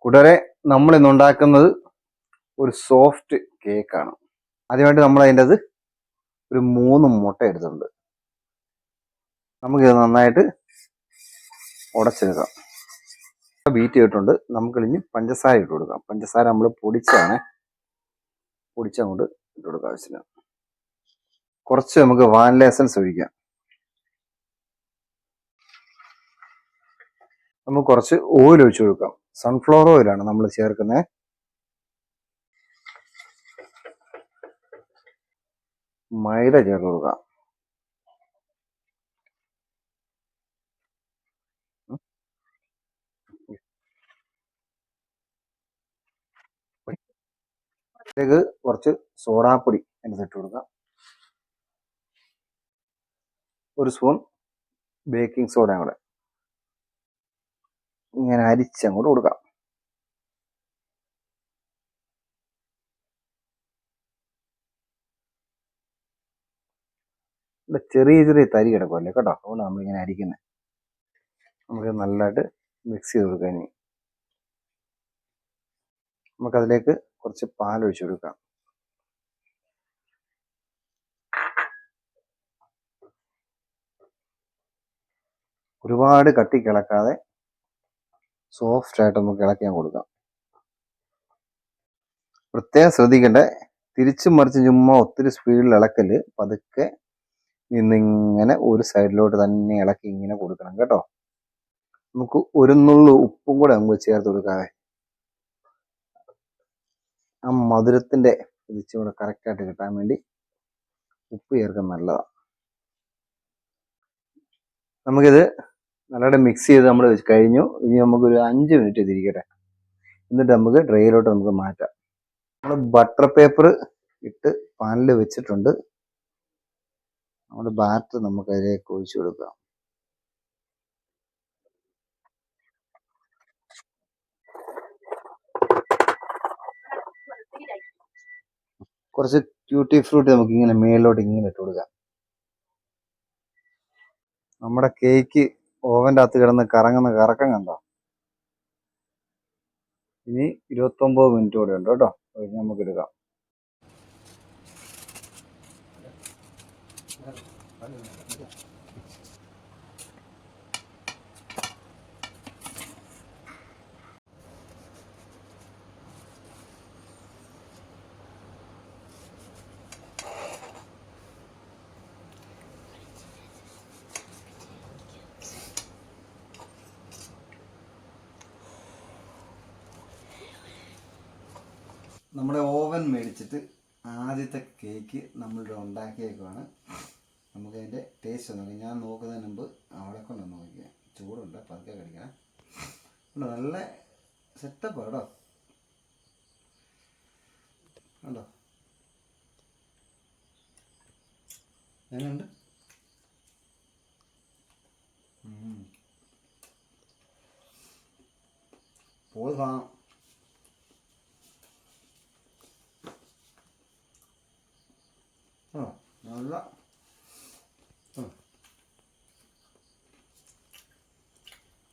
കൂട്ടുകാരെ, നമ്മൾ ഇന്ന് ഉണ്ടാക്കുന്നത് ഒരു സോഫ്റ്റ് കേക്കാണ്. ആദ്യമായിട്ട് നമ്മൾ അതിൻ്റെ അത് ഒരു 3 മുട്ട എടുത്തിട്ടുണ്ട്. നമുക്കിത് നന്നായിട്ട് ഉടച്ചെടുക്കാം. ബീറ്റ് ചെയ്തിട്ടുണ്ട്. നമുക്കിനി പഞ്ചസാര ഇട്ട് കൊടുക്കാം. പഞ്ചസാര നമ്മൾ പൊടിച്ചങ്ങോട്ട് ഇട്ട് കൊടുക്കാം. ആവശ്യത്തിന് കുറച്ച് നമുക്ക് വാനില എസൻസ് ഒഴിക്കാം. നമുക്ക് കുറച്ച് ഓയിൽ ഒഴിച്ചു കൊടുക്കാം. സൺഫ്ലവർ ഓയിലാണ് നമ്മൾ ചേർക്കുന്നത്. മൈദ ചേർത്ത് കൊടുക്കാം. ഇതിലേക്ക് കുറച്ച് സോഡാപ്പൊടി അതിനകത്ത് ഇട്ട് കൊടുക്കാം. 1 സ്പൂൺ ബേക്കിംഗ് സോഡ കൂടെ ഇങ്ങനെ അരിച്ചങ്ങോട്ട് കൊടുക്കാം. ചെറിയ ചെറിയ തരി കിടക്കുമല്ലേ കേട്ടോ, അതുകൊണ്ട് നമ്മളിങ്ങനെ അരിക്കുന്നത്. നമുക്ക് നല്ലതായിട്ട് മിക്സ് ചെയ്ത് കൊടുക്കാം. ഇനി നമുക്കതിലേക്ക് കുറച്ച് പാലൊഴിച്ച് കൊടുക്കാം. ഒരുപാട് കട്ടിക്ക് ഇളക്കാതെ സോഫ്റ്റായിട്ട് നമുക്ക് ഇളക്കാൻ കൊടുക്കാം. പ്രത്യേകം ശ്രദ്ധിക്കേണ്ടേ, തിരിച്ചും മറിച്ചും ചുമ്മാ ഒത്തിരി സ്പീഡിൽ ഇളക്കല്, പതുക്കെ നിന്നിങ്ങനെ ഒരു സൈഡിലോട്ട് തന്നെ ഇളക്കി ഇങ്ങനെ കൊടുക്കണം കേട്ടോ. നമുക്ക് ഒരു നുള്ളു ഉപ്പും കൂടെ നമുക്ക് ചേർത്ത് കൊടുക്കാതെ ആ മധുരത്തിൻ്റെ ഇച്ചിരി കറക്റ്റായിട്ട് കിട്ടാൻ വേണ്ടി ഉപ്പ് ചേർക്കുന്നത് നല്ലതാണ്. നമുക്കിത് നല്ലതായിട്ട് മിക്സ് ചെയ്ത് നമ്മൾ കഴിഞ്ഞു. ഇനി നമുക്കൊരു 5 മിനിറ്റ് ഇതിരിക്കട്ടെ. എന്നിട്ട് നമുക്ക് ട്രേയിലോട്ട് നമുക്ക് മാറ്റാം. നമ്മൾ ബട്ടർ പേപ്പർ ഇട്ട് പാനിൽ വെച്ചിട്ടുണ്ട്. നമ്മുടെ ബാറ്റർ നമുക്ക് അതിലേക്ക് ഒഴിച്ചു കൊടുക്കാം. കുറച്ച് ട്യൂട്ടി ഫ്രൂട്ടി നമുക്ക് ഇങ്ങനെ മേളിലോട്ട് ഇങ്ങനെ ഇട്ട് കൊടുക്കാം. നമ്മുടെ കേക്ക് ഓവൻ്റെ അകത്ത് കിടന്ന് കറങ്ങുന്ന കറക്കം കണ്ടോ. ഇനി 29 മിനിറ്റ് കൂടെ ഉണ്ട് കേട്ടോ. നമുക്ക് എടുക്കാം. നമ്മുടെ ഓവൻ മേടിച്ചിട്ട് ആദ്യത്തെ കേക്ക് നമ്മളിവിടെ ഉണ്ടാക്കിയേക്കുവാണ്. നമുക്കതിൻ്റെ ടേസ്റ്റ് നോക്കാം. ഞാൻ നോക്കുന്നതിന് മുമ്പ് അവളെ കൊണ്ട് നോക്കിയാൽ ചൂടുണ്ട്, പതുക്കെ കഴിക്കണം. നല്ല സെറ്റപ്പ് കേട്ടോ. കണ്ടോ എങ്ങനെയുണ്ട്? പോയി കാണാം. നല്ല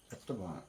സെറ്റപ്പാണ്.